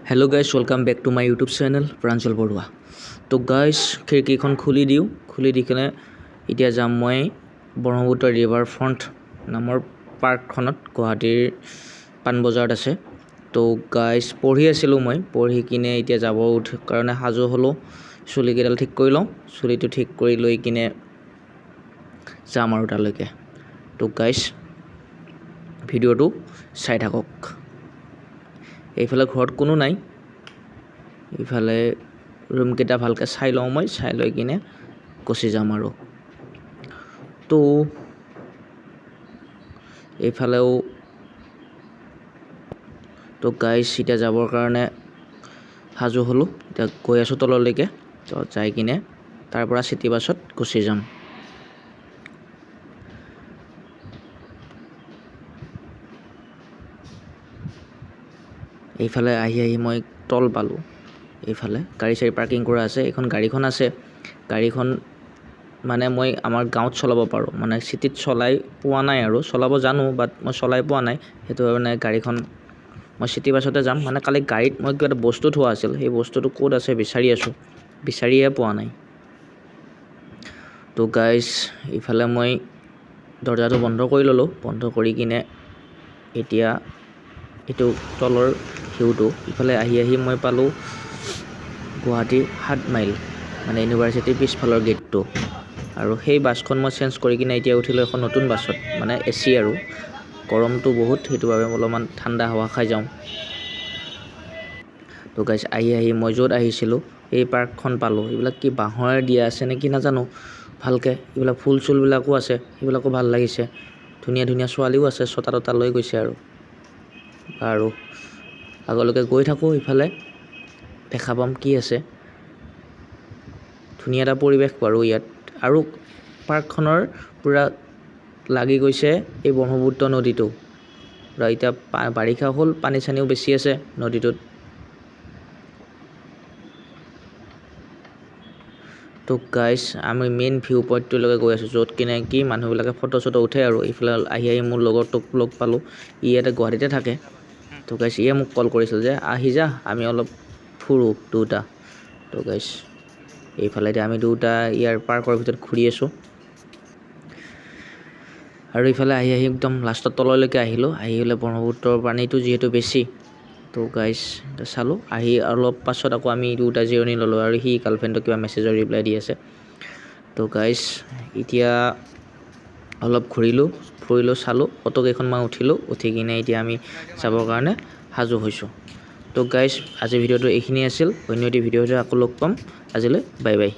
Hello guys welcome back to my YouTube channel Pranjal Baruah. तो guys खिड़कीखन खुली दिওঁ खुली দি কিনে এতিয়া যাম মই ব্ৰহ্মপুত্ৰ ৰিভাৰ ফ্ৰণ্ট নামৰ পাৰ্কখনত গুৱাহাটীৰ পানবজাৰত আছে। তো গাইস পঢ়ি আছিলোঁ মই পঢ়ি কিনে এতিয়া যাব কাৰণে সাজু হলো চুলিকেইডাল ঠিক কৰি লওঁ চুলিটো ঠিক কৰি লৈ কিনে যাম আৰু তালৈকে। তো গাইস ভিডিঅ'টো চাই থাকক। এইফালে ঘৰত কোনো নাই ইফালে রুম কেইটা ভালকে চাই লওঁ মই চাই লৈ কিনে গুচি যাম আৰু তো এইফালেও তো গাইস এতিয়া যাবৰ কাৰণে সাজু হলো এতিয়া গৈ আছো তললৈকে তো যাই কিনে তাৰ পৰা চিটি বাছত গুচি যাম। এইফালে আহি মই তল পালোঁ এইফালে গাড়ী চাৰি পাৰ্কিং কৰা আছে এখন গাড়ীখন আছে গাড়ীখন মানে মই আমাৰ গাঁৱত চলাব পাৰোঁ মানে চিটিত চলাই পোৱা নাই আৰু চলাব জানো বাট মই চলাই পোৱা নাই সেইটো কাৰণে গাড়ীখন মই চিটি বাছতে যাম মানে কালি গাড়ীত মই কিবা এটা বস্তু থোৱা আছিল সেই বস্তুটো ক'ত আছে বিচাৰি আছোঁ বিচাৰিয়ে পোৱা নাই। তো গাইস ইফালে মই দৰজাটো বন্ধ কৰি ল'লোঁ বন্ধ কৰি কিনে এতিয়া এইটো তলৰ ভিউটো ইফালে আহি মই পালোঁ গুৱাহাটী 7 মাইল মানে ইউনিভাৰ্চিটিৰ পিছফালৰ গেটটো আৰু সেই বাছখন মই চেঞ্জ কৰি কিনে এতিয়া উঠিলোঁ এখন নতুন বাছত মানে এচি আৰু গৰমটো বহুত সেইটো বাবে অলপমান ঠাণ্ডা হাৱা খাই যাওঁ। তো গাইস আহি মই য'ত আহিছিলোঁ এই পাৰ্কখন পালোঁ এইবিলাক কি বাঁহৰে দিয়া আছে নেকি নাজানো ভালকে এইবিলাক ফুল চুলবিলাকো আছে সেইবিলাকো ভাল লাগিছে ধুনীয়া ধুনীয়া ছোৱালীও আছে ছটা তটা লৈ গৈছে আৰু আগলৈকে গৈ থাকোঁ ইফালে দেখা পাম কি আছে ধুনীয়া এটা পৰিৱেশ বাৰু ইয়াত আৰু পাৰ্কখনৰ পুৰা লাগি গৈছে এই ব্ৰহ্মপুত্ৰ নদীটো আৰু এতিয়া বাৰিষা হ'ল পানী চানীও বেছি আছে নদীটোত। তো গাইস আমি মেইন ভিউ পইণ্টটোলৈকে গৈ আছোঁ য'ত কিনে কি মানুহবিলাকে ফটো চটো উঠে আৰু এইফালে আহি মোৰ লগৰটোক লগ পালোঁ ই ইয়াতে গুৱাহাটীতে থাকে। তো গাইস ইয়ে মোক কল কৰিছিল যে আহি যা আমি অলপ ফুৰোঁ দুটা। তো গাইস এইফালে আমি দুটা ইয়াৰ পাৰ্কৰ ভিতৰত ঘূৰি আছোঁ আৰু ইফালে আহি একদম লাষ্টৰ তললৈকে আহিলোঁ আহিলে ব্ৰহ্মপুত্ৰৰ পানীটো যিহেতু বেছি তো গাইস চালোঁ আহি অলপ পাছত আকৌ আমি দুটা জিৰণি ল'লোঁ আৰু সি গাৰ্লফ্ৰেণ্ডক কিবা মেছেজৰ ৰিপ্লাই দি আছে। তো গাইস এতিয়া অলপ ফুৰিলোঁ চালোঁ ফটো কেইখনমান উঠিলোঁ উঠি কিনে এতিয়া আমি যাবৰ কাৰণে সাজু হৈছোঁ। তো গাইস আজি ভিডিঅ'টো এইখিনি আছিল অন্য এটি ভিডিঅ'তে আকৌ লগ পাম আজিলৈ বাই বাই।